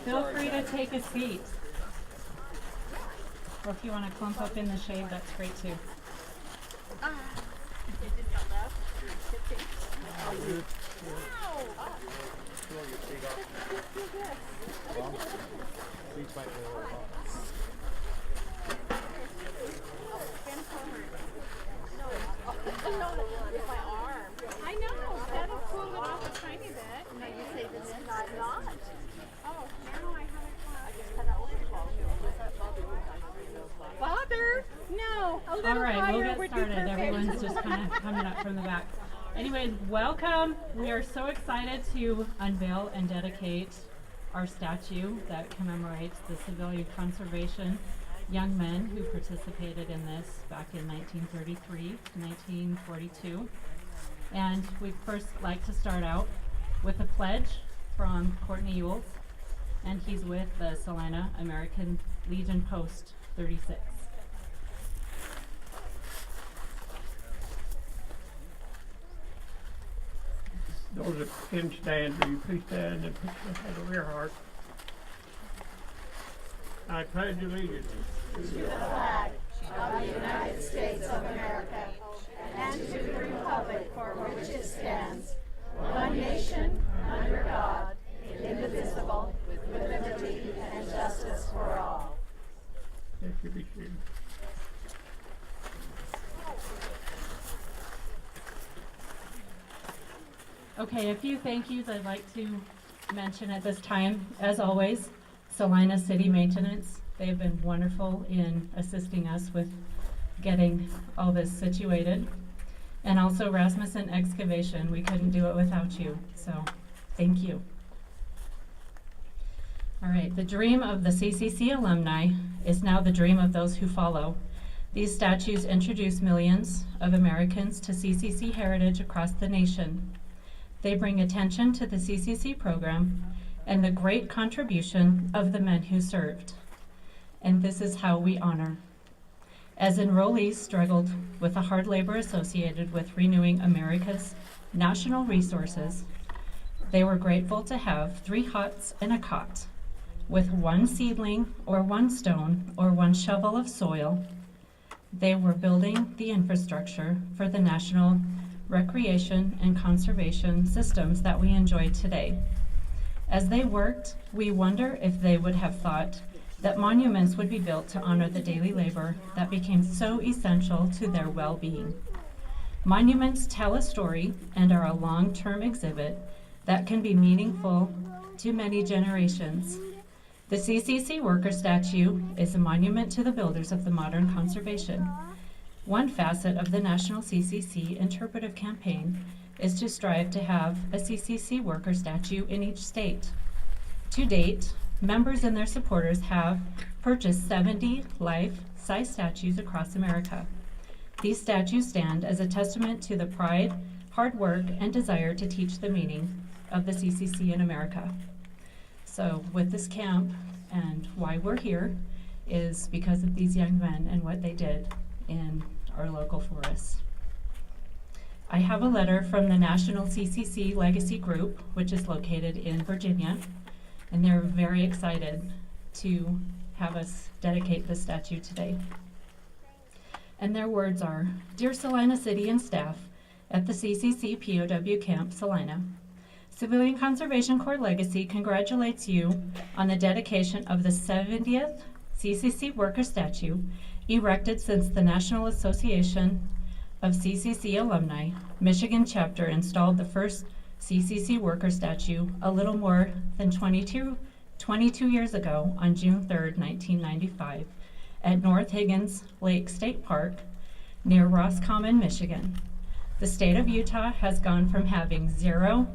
Feel free to take a seat. Or if you want to clump up in the shade, that's great too. I know, that'll cool it off a tiny bit. No, you say this is not. Oh, now I haven't. Bother? No, a little All right, higher we'll get would started. be perfect. Everyone's just kind of coming up from the back. Anyways, welcome. We are so excited to unveil and dedicate our statue that commemorates the civilian conservation young men who participated in this back in 1933, 1942. And we'd first like to start out with a pledge from Courtney Ewells, and he's with the Salina American Legion Post 36. Those that can stand, will you please stand and put your hand over your heart? I pledge allegiance to the flag of the United States of America and to the republic for which it stands, one nation, under God, indivisible, with liberty and justice for all. Yes, you be seated. Okay, a few thank yous I'd like to mention at this time. As always, Salina City Maintenance. They've been wonderful in assisting us with getting all this situated. And also Rasmussen Excavation. We couldn't do it without you, so thank you. All right, the dream of the CCC alumni is now the dream of those who follow. These statues introduce millions of Americans to CCC heritage across the nation. They bring attention to the CCC program and the great contribution of the men who served. And this is how we honor. As enrollees struggled with the hard labor associated with renewing America's national resources, they were grateful to have 3 huts and a cot, with 1 seedling or 1 stone or 1 shovel of soil. They were building the infrastructure for the national recreation and conservation systems that we enjoy today. As they worked, we wonder if they would have thought that monuments would be built to honor the daily labor that became so essential to their well-being. Monuments tell a story and are a long-term exhibit that can be meaningful to many generations. The CCC worker statue is a monument to the builders of the modern conservation. One facet of the National CCC interpretive campaign is to strive to have a CCC worker statue in each state. To date, members and their supporters have purchased 70 life-size statues across America. These statues stand as a testament to the pride, hard work, and desire to teach the meaning of the CCC in America. So with this camp and why we're here is because of these young men and what they did in our local forests. I have a letter from the National CCC Legacy Group, which is located in Virginia, and they're very excited to have us dedicate this statue today. And their words are, Dear Salina City and staff at the CCC POW Camp Salina, Civilian Conservation Corps Legacy congratulates you on the dedication of the 70th CCC worker statue erected since the National Association of CCC Alumni, Michigan chapter installed the first CCC worker statue a little more than 22 years ago on June 3rd, 1995 at North Higgins Lake State Park near Roscommon, Michigan. The state of Utah has gone from having 0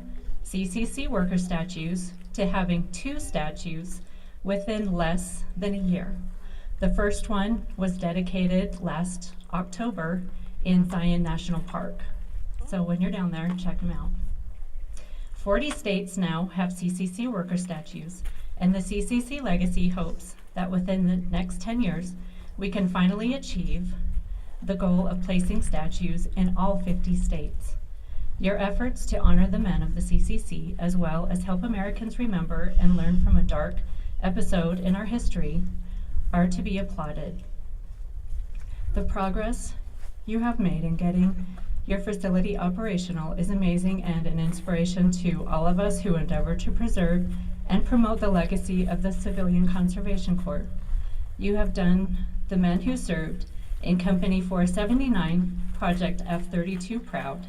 CCC worker statues to having 2 statues within less than a year. The first one was dedicated last October in Zion National Park. So when you're down there, check them out. 40 states now have CCC worker statues, and the CCC Legacy hopes that within the next 10 years, we can finally achieve the goal of placing statues in all 50 states. Your efforts to honor the men of the CCC, as well as help Americans remember and learn from a dark episode in our history, are to be applauded. The progress you have made in getting your facility operational is amazing and an inspiration to all of us who endeavor to preserve and promote the legacy of the Civilian Conservation Corps. You have done the men who served in Company 479, Project F-32 proud,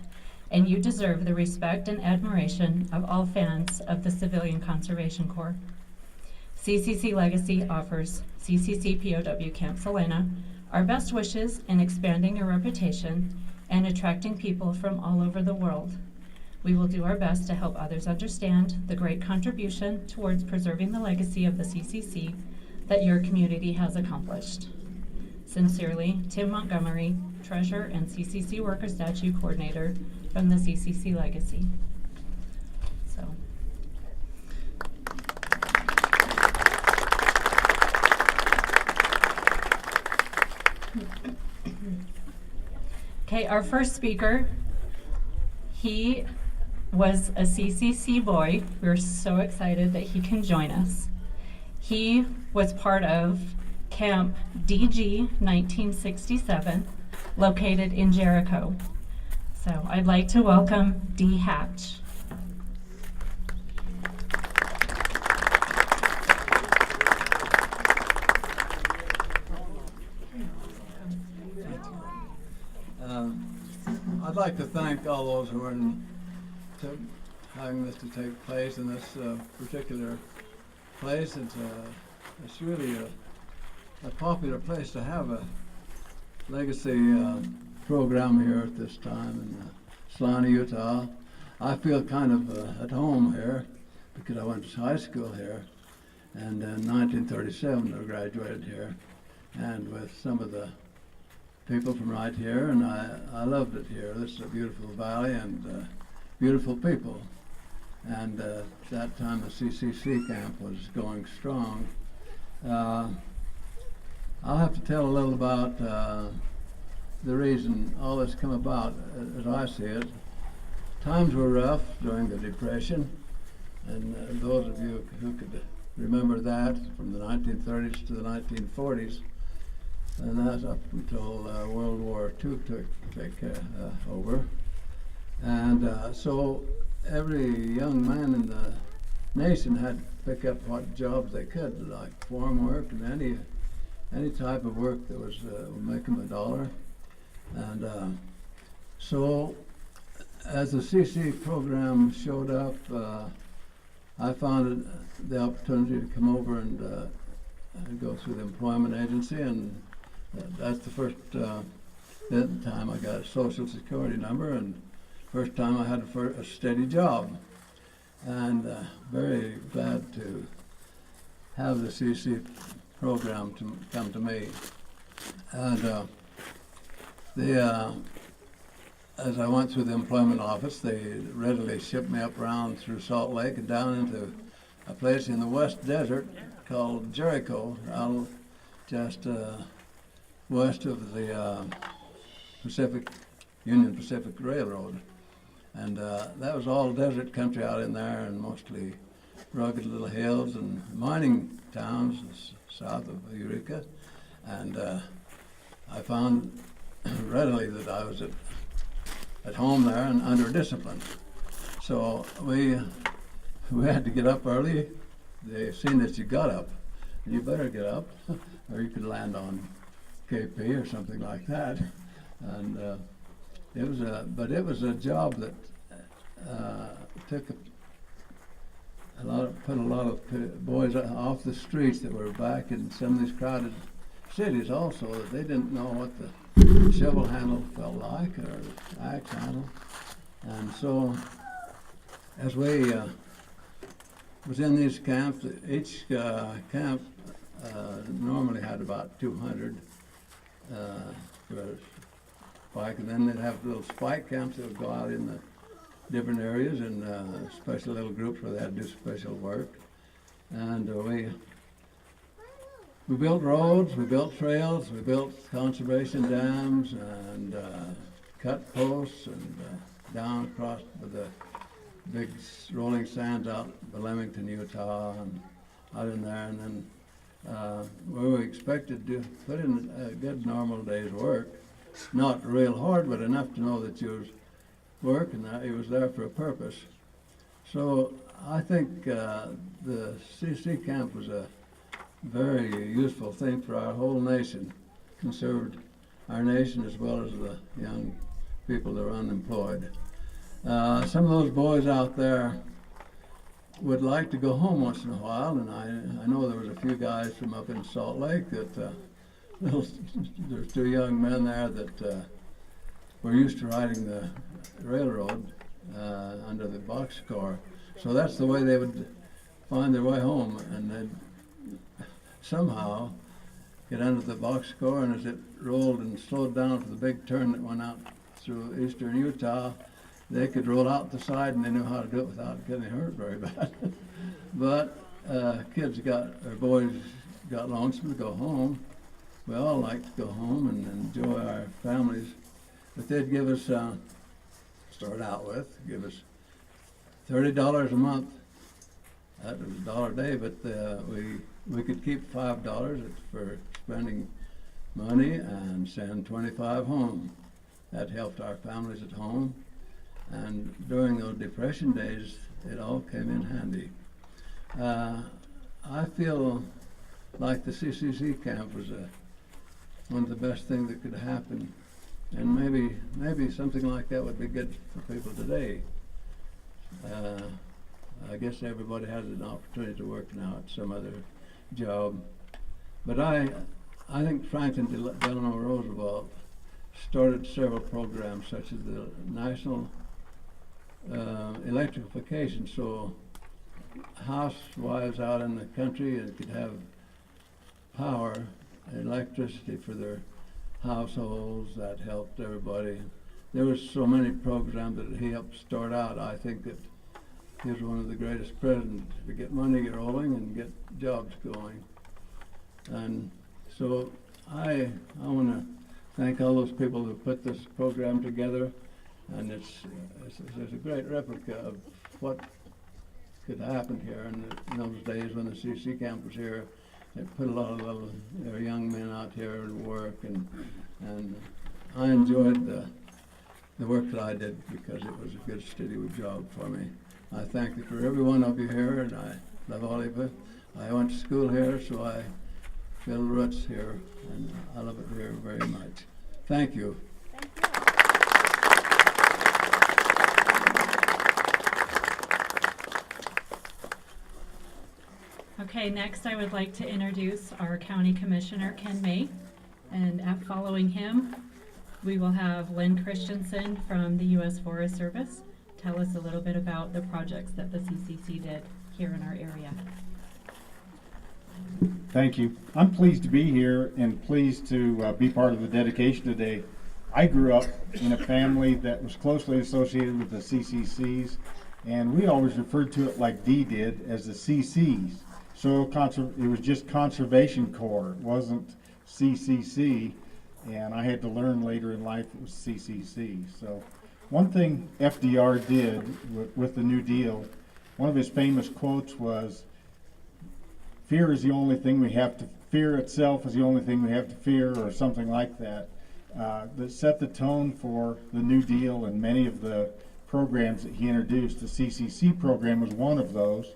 and you deserve the respect and admiration of all fans of the Civilian Conservation Corps. CCC Legacy offers CCC POW Camp Salina our best wishes in expanding your reputation and attracting people from all over the world. We will do our best to help others understand the great contribution towards preserving the legacy of the CCC that your community has accomplished. Sincerely, Tim Montgomery, Treasurer and CCC Worker Statue Coordinator from the CCC Legacy. So. Okay, our first speaker, he was a CCC boy. We're so excited that he can join us. He was part of Camp DG 1967, located in Jericho. So I'd like to welcome D. Hatch. I'd like to thank all those who are having this to take place in this particular place. It's really a popular place to have a legacy program here at this time in Salina, Utah. I feel kind of at home here because I went to high school here, and in 1937 I graduated here, and with some of the people from right here, and I loved it here. This is a beautiful valley and beautiful people. And at that time the CCC camp was going strong. I'll have to tell a little about the reason all this come about as I see it. Times were rough during the Depression, and those of you who could remember that from the 1930s to the 1940s, and that's up until World War II took over. And so every young man in the nation had to pick up what jobs they could, like farm work and any type of work that was would make them $1. And so as the CC program showed up, I found the opportunity to come over and go through the employment agency, and that's the first time I got a social security number, and first time I had a steady job. And very glad to have the CC program to come to me. And as I went through the employment office, they readily shipped me up around through Salt Lake and down into a place in the West Desert called Jericho, out just west of the Union Pacific Railroad. And that was all desert country out in there, and mostly rugged little hills and mining towns south of Eureka. And I found readily that I was at home there and under discipline. So we had to get up early. They seen that you got up. You better get up, or you could land on KP or something like that. And it was a job that put a lot of boys off the streets that were back in some of these crowded cities also, that they didn't know what the shovel handle felt like or axe handle. And so as we was in these camps, each camp normally had about 200 for a spike, and then they'd have little spike camps that would go out in the different areas, and special little groups where they had to do special work. And we built roads, we built trails, we built conservation dams, and cut posts, and down across the big rolling sands out by Leamington, Utah, and out in there, and then we were expected to put in a good normal day's work, not real hard, but enough to know that you was working, that you was there for a purpose. So I think the CC camp was a very useful thing for our whole nation, conserved our nation as well as the young people that are unemployed. Some of those boys out there would like to go home once in a while, and I know there was a few guys from up in Salt Lake that there's two young men there that were used to riding the railroad under the boxcar. So that's the way they would find their way home, and they'd somehow get under the boxcar, and as it rolled and slowed down for the big turn that went out through eastern Utah, they could roll out the side, and they knew how to do it without getting hurt very bad. But boys got lonesome to go home. We all liked to go home and enjoy our families. But they'd give us, give us $30 a month. That was $1 a day, but we could keep $5 for spending money and send 25 home. That helped our families at home. And during those depression days, it all came in handy. I feel like the CCC camp was one of the best things that could happen, and maybe something like that would be good for people today. I guess everybody has an opportunity to work now at some other job, but I think Franklin Delano Roosevelt started several programs such as the National electrification, so housewives out in the country could have power, electricity for their households. That helped everybody. There was so many programs that he helped start out. I think that he was one of the greatest presidents to get money rolling and get jobs going. And so I want to thank all those people who put this program together. And it's a great replica of what could happen here in those days when the CC camp was here. It put a lot of young men out here to work, and I enjoyed the work that I did because it was a good, steady job for me. I thank you for every one of you here, and I love all of you. I went to school here, so I feel roots here, and I love it here very much. Thank you. Okay, next I would like to introduce our County Commissioner, Ken May, and following him, we will have Lynn Christensen from the U.S. Forest Service tell us a little bit about the projects that the CCC did here in our area. Thank you. I'm pleased to be here and pleased to be part of the dedication today. I grew up in a family that was closely associated with the CCCs, and we always referred to it like Dee did as the CCs. So it was just Conservation Corps, it wasn't CCC, and I had to learn later in life it was CCC. So one thing FDR did with the New Deal, one of his famous quotes was, fear is the only thing we have to fear itself is the only thing we have to fear, or something like that. That set the tone for the New Deal and many of the programs that he introduced. The CCC program was one of those,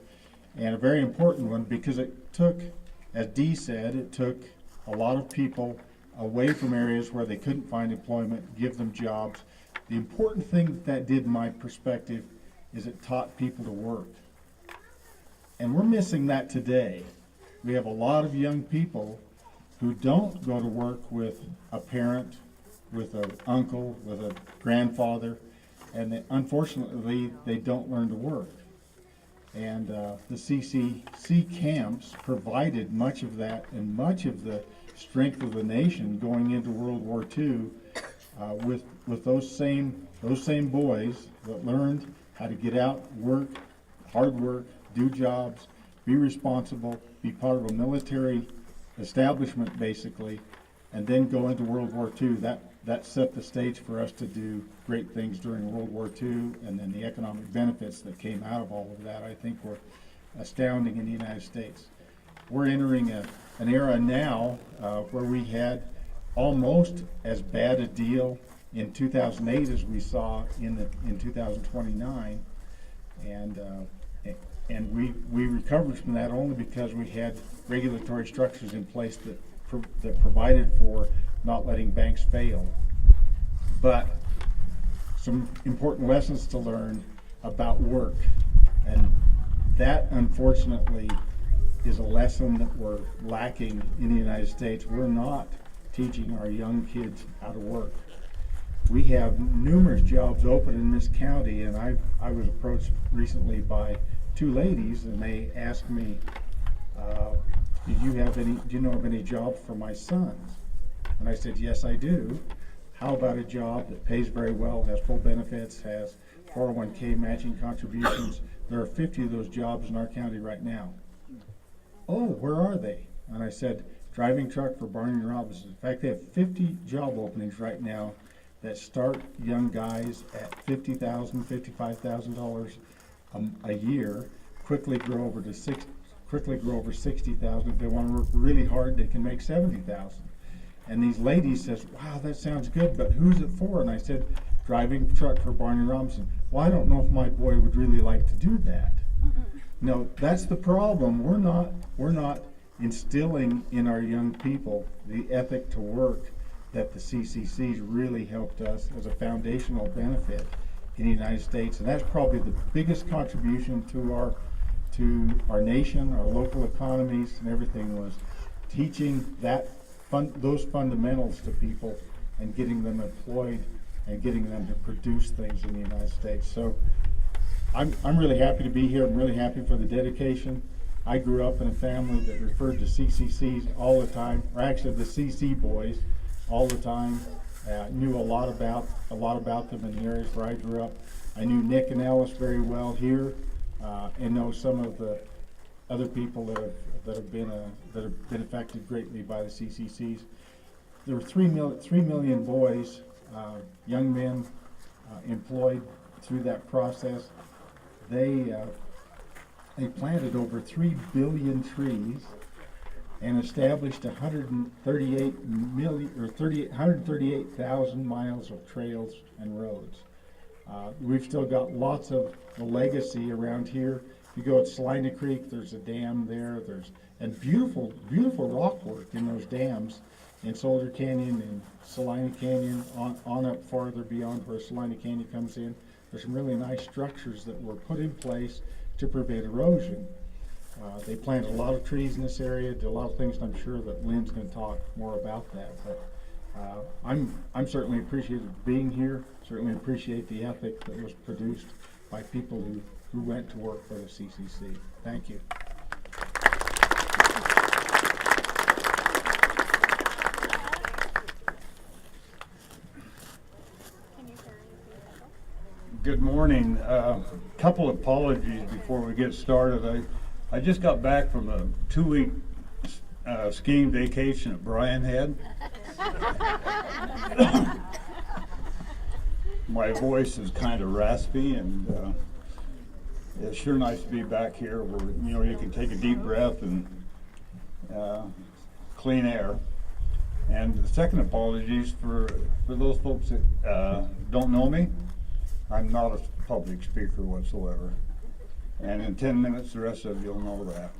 and a very important one because it took, as Dee said, it took a lot of people away from areas where they couldn't find employment, give them jobs. The important thing that did in my perspective is it taught people to work. And we're missing that today. We have a lot of young people who don't go to work with a parent, with an uncle, with a grandfather, and unfortunately they don't learn to work. And the CCC camps provided much of that and much of the strength of the nation going into World War II with those same boys that learned how to get out, work, hard work, do jobs, be responsible, be part of a military establishment basically, and then go into World War II. That set the stage for us to do great things during World War II, and then the economic benefits that came out of all of that, I think, were astounding in the United States. We're entering an era now where we had almost as bad a deal in 2008 as we saw in 2029, and we recovered from that only because we had regulatory structures in place that provided for not letting banks fail. But some important lessons to learn about work, and that unfortunately is a lesson that we're lacking in the United States. We're not teaching our young kids how to work. We have numerous jobs open in this county, and I was approached recently by two ladies, and they asked me, do you know of any jobs for my sons? And I said, yes, I do. How about a job that pays very well, has full benefits, has 401k matching contributions? There are 50 of those jobs in our county right now. Oh, where are they? And I said, driving truck for Barney and Robinson. In fact, they have 50 job openings right now that start young guys at $50,000, $55,000 a year, quickly grow over 60,000. If they want to work really hard, they can make 70,000. And these ladies says, wow, that sounds good, but who's it for? And I said, driving truck for Barney and Robinson. Well, I don't know if my boy would really like to do that. No, that's the problem. We're not instilling in our young people the ethic to work that the CCCs really helped us as a foundational benefit in the United States, and that's probably the biggest contribution to our nation, our local economies, and everything, was teaching those fundamentals to people and getting them employed and getting them to produce things in the United States. So I'm really happy to be here. I'm really happy for the dedication. I grew up in a family that referred to CCCs all the time, or actually the CC boys all the time. Knew a lot about them in the areas where I grew up. I knew Nick and Alice very well here, and know some of the other people that have been affected greatly by the CCCs. There were 3 million boys, young men, employed through that process. They planted over 3 billion trees and established 138,000 miles of trails and roads. We've still got lots of the legacy around here. If you go at Salina Creek, there's a dam there. And beautiful rock work in those dams in Soldier Canyon and Salina Canyon, on up farther beyond where Salina Canyon comes in. There's some really nice structures that were put in place to prevent erosion. They planted a lot of trees in this area, did a lot of things, and I'm sure that Lynn's going to talk more about that. But I'm certainly appreciative of being here, certainly appreciate the ethic that was produced by people who went to work for the CCC. Thank you. Good morning. Couple apologies before we get started. I just got back from a 2-week skiing vacation at Bryan Head. My voice is kind of raspy, and it's sure nice to be back here where you can take a deep breath and clean air. And the second apologies for those folks that don't know me. I'm not a public speaker whatsoever. And in 10 minutes, the rest of you will know that.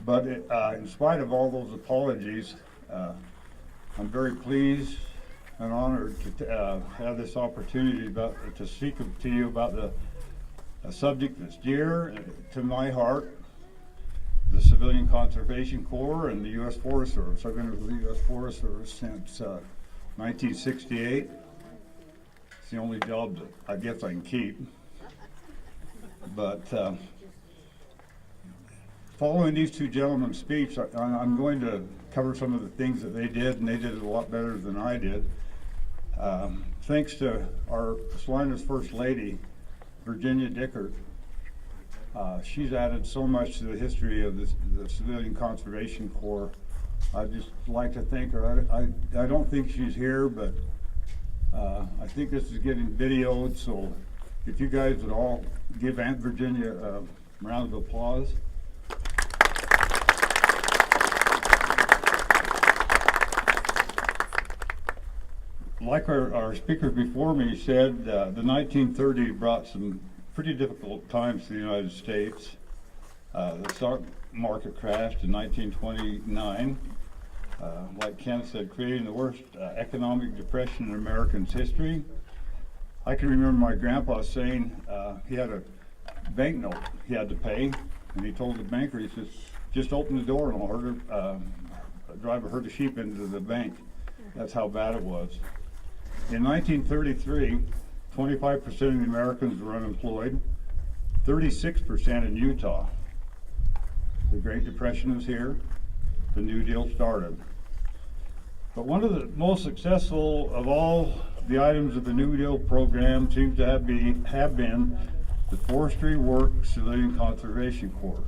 But in spite of all those apologies, I'm very pleased and honored to have this opportunity to speak to you about a subject that's dear to my heart, the Civilian Conservation Corps and the U.S. Forest Service. I've been with the U.S. Forest Service since 1968. It's the only job that I guess I can keep. But following these two gentlemen's speech, I'm going to cover some of the things that they did, and they did it a lot better than I did. Thanks to our Salina's First Lady, Virginia Dickert. She's added so much to the history of the Civilian Conservation Corps I'd just like to thank her. I don't think she's here, but I think this is getting videoed, so if you guys would all give Aunt Virginia a round of applause. Like our speaker before me said, the 1930s brought some pretty difficult times to the United States. The stock market crashed in 1929. Like Ken said, creating the worst economic depression in Americans' history. I can remember my grandpa saying he had a banknote he had to pay, and he told the banker, he says, just open the door and I'll drive a herd of sheep into the bank. That's how bad it was. In 1933, 25% of the Americans were unemployed, 36% in Utah. The Great Depression was here, the New Deal started. But one of the most successful of all the items of the New Deal program seems to have been the Forestry Work Civilian Conservation Corps.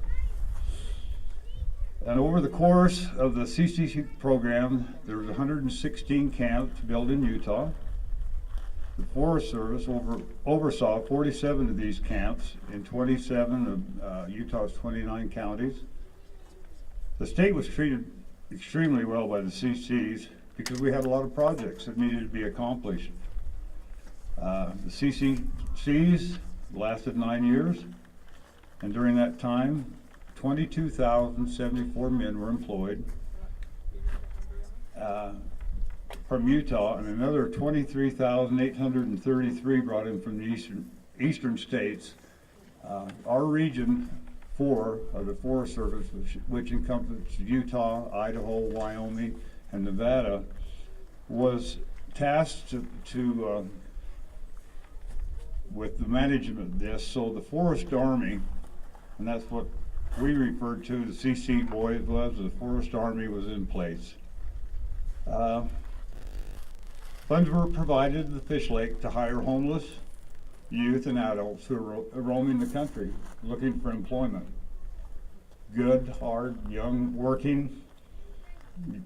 And over the course of the CCC program, there was 116 camps built in Utah. The Forest Service oversaw 47 of these camps in 27 of Utah's 29 counties. The state was treated extremely well by the CCCs because we had a lot of projects that needed to be accomplished. The CCCs lasted 9 years, and during that time, 22,074 men were employed from Utah, and another 23,833 brought in from the eastern states. Our region 4 of the Forest Service, which encompasses Utah, Idaho, Wyoming, and Nevada, was tasked with the management of this. So the Forest Army, and that's what we referred to, the CC boys was, the Forest Army was in place. Funds were provided to the Fish Lake to hire homeless youth and adults who were roaming the country looking for employment. Good, hard, young, working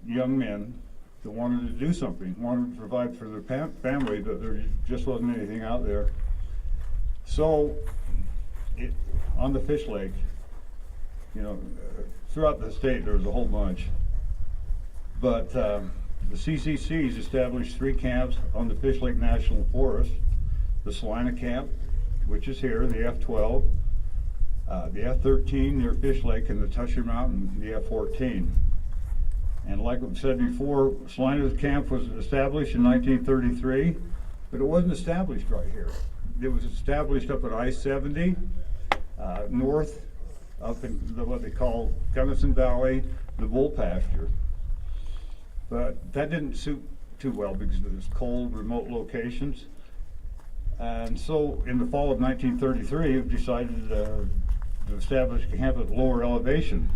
young men that wanted to do something, wanted to provide for their family, but there just wasn't anything out there. So, on the Fish Lake, throughout the state there was a whole bunch. But the CCCs established 3 camps on the Fish Lake National Forest. The Salina camp, which is here, the F-12, the F-13 near Fish Lake, and the Tusher Mountain, the F-14. And like I said before, Salina's camp was established in 1933, but it wasn't established right here. It was established up at I-70, north, up in what they call Gunnison Valley, the bull pasture. But that didn't suit too well because of its cold, remote locations. And so in the fall of 1933, it decided to establish a camp at lower elevation.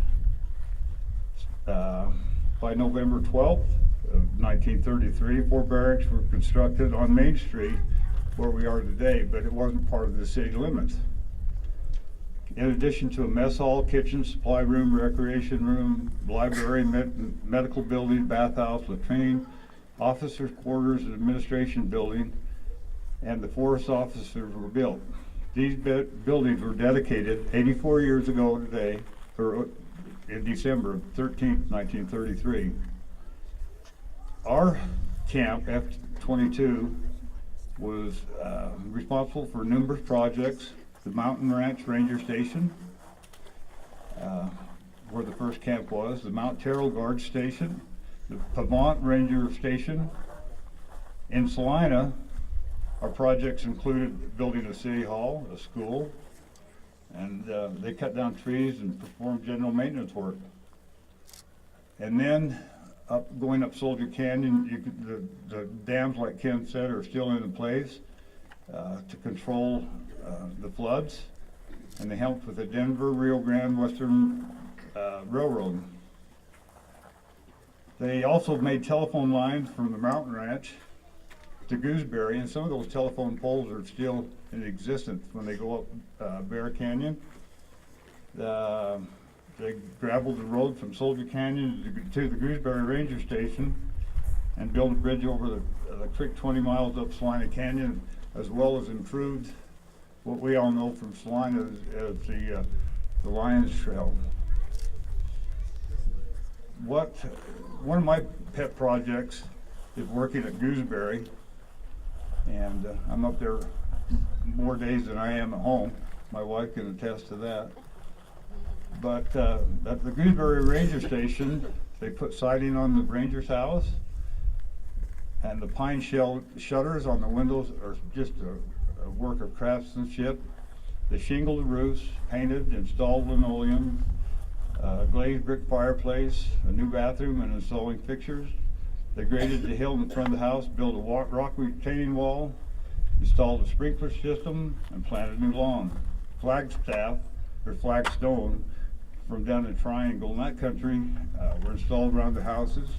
By November 12th of 1933, 4 barracks were constructed on Main Street where we are today, but it wasn't part of the city limits. In addition to a mess hall, kitchen, supply room, recreation room, library, medical building, bathhouse, latrine, officers' quarters, and administration building, and the forest officers were built. These buildings were dedicated 84 years ago today, or in December 13th, 1933. Our camp, F-22, was responsible for numerous projects. The Mountain Ranch Ranger Station, where the first camp was, the Mount Terrell Guard Station, the Pavant Ranger Station. In Salina, our projects included building a city hall, a school, and they cut down trees and performed general maintenance work. And then going up Soldier Canyon, the dams, like Ken said, are still in place to control the floods, and they helped with the Denver Rio Grande Western Railroad. They also made telephone lines from the Mountain Ranch to Gooseberry, and some of those telephone poles are still in existence when they go up Bear Canyon. They They gravelled the road from Soldier Canyon to the Gooseberry Ranger Station and built a bridge over the creek 20 miles up Salina Canyon, as well as improved what we all know from Salina as the Lions Trail. One of my pet projects is working at Gooseberry, and I'm up there more days than I am at home. My wife can attest to that. But at the Gooseberry Ranger Station, they put siding on the ranger's house, and the pine shell shutters on the windows are just a work of craftsmanship. They shingled the roofs, painted, installed linoleum, glazed brick fireplace, a new bathroom, and installing fixtures. They graded the hill in front of the house, built a rock retaining wall, installed a sprinkler system, and planted a new lawn. Flagstone from down in Triangle in that country were installed around the houses.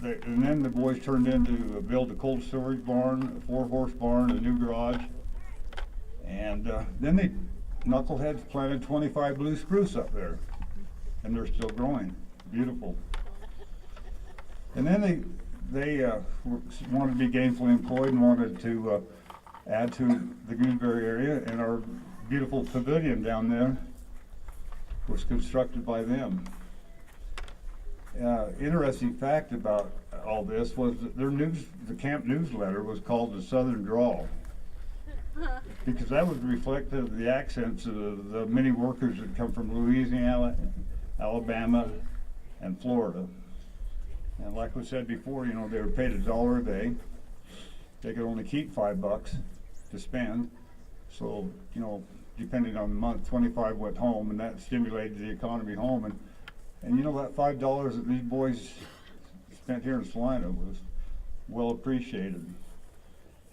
And then the boys turned into build a cold storage barn, a 4-horse barn, a new garage. And then they knuckleheads planted 25 blue spruce up there, and they're still growing. Beautiful. And then they wanted to be gainfully employed and wanted to add to the Gooseberry area, and our beautiful pavilion down there was constructed by them. Interesting fact about all this was that the camp newsletter was called the Southern Drawl, because that was reflective of the accents of the many workers that come from Louisiana, Alabama, and Florida. And like we said before, you know, they were paid $1 a day. They could only keep $5 to spend. So, you know, depending on the month, 25 went home, and that stimulated the economy home. And you know, that $5 that these boys spent here in Salina was well appreciated.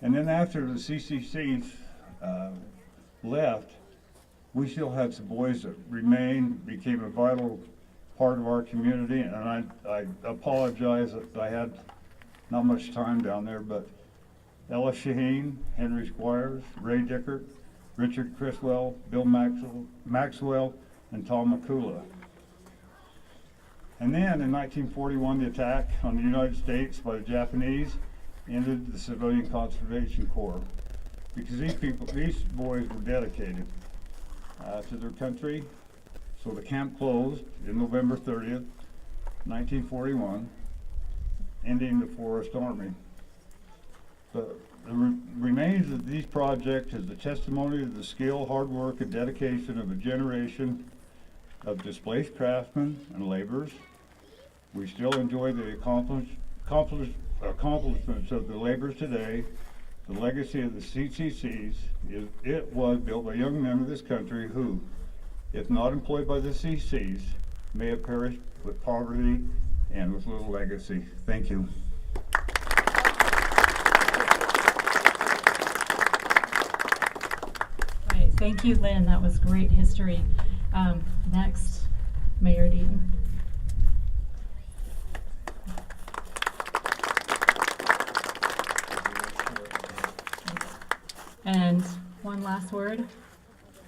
And then after the CCCs left, we still had some boys that remained, became a vital part of our community. And I apologize that I had not much time down there, but Ella Shaheen, Henry Squires, Ray Dickert, Richard Criswell, Bill Maxwell, and Tom McCula. And then in 1941, the attack on the United States by the Japanese ended the Civilian Conservation Corps, because these boys were dedicated to their country. So the camp closed in November 30th, 1941, ending the Forest Army. The remains of these projects is the testimony of the skill, hard work, and dedication of a generation of displaced craftsmen and laborers. We still enjoy the accomplishments of the laborers today. The legacy of the CCCs is it was built by young men of this country who, if not employed by the CCCs, may have perished with poverty and with little legacy. Thank you. Right, thank you, Lynn. That was great history. Next, Mayor Deaton. And one last word.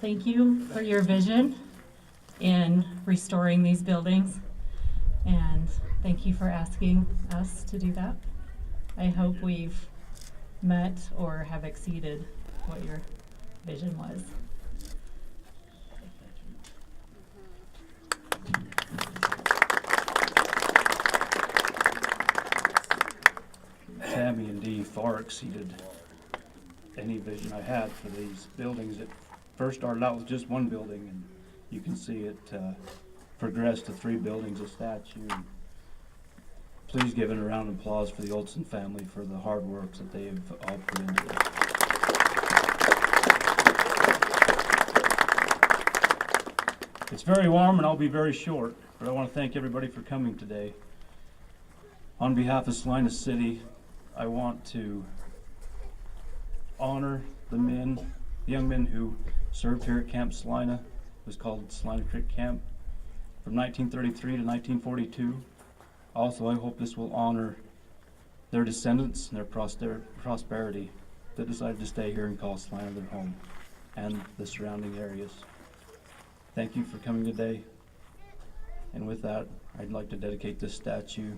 Thank you for your vision in restoring these buildings. And thank you for asking us to do that. I hope we've met or have exceeded what your vision was. Tami and Dee far exceeded any vision I had for these buildings. It first started out with just one building, and you can see it progressed to 3 buildings, a statue. Please give it a round of applause for the Olsen family for the hard work that they have all put into it. It's very warm and I'll be very short, but I want to thank everybody for coming today. On behalf of Salina City, I want to honor the young men who served here at Camp Salina. It was called Salina Creek Camp from 1933 to 1942. Also, I hope this will honor their descendants and their prosperity that decided to stay here and call Salina their home and the surrounding areas. thank you for coming today. And with that, I'd like to dedicate this statue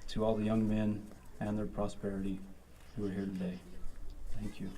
to all the young men and their prosperity who are here today. Thank you.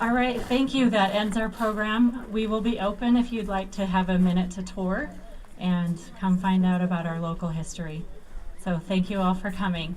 All right, thank you. That ends our program. We will be open if you'd like to have a minute to tour and come find out about our local history. So thank you all for coming.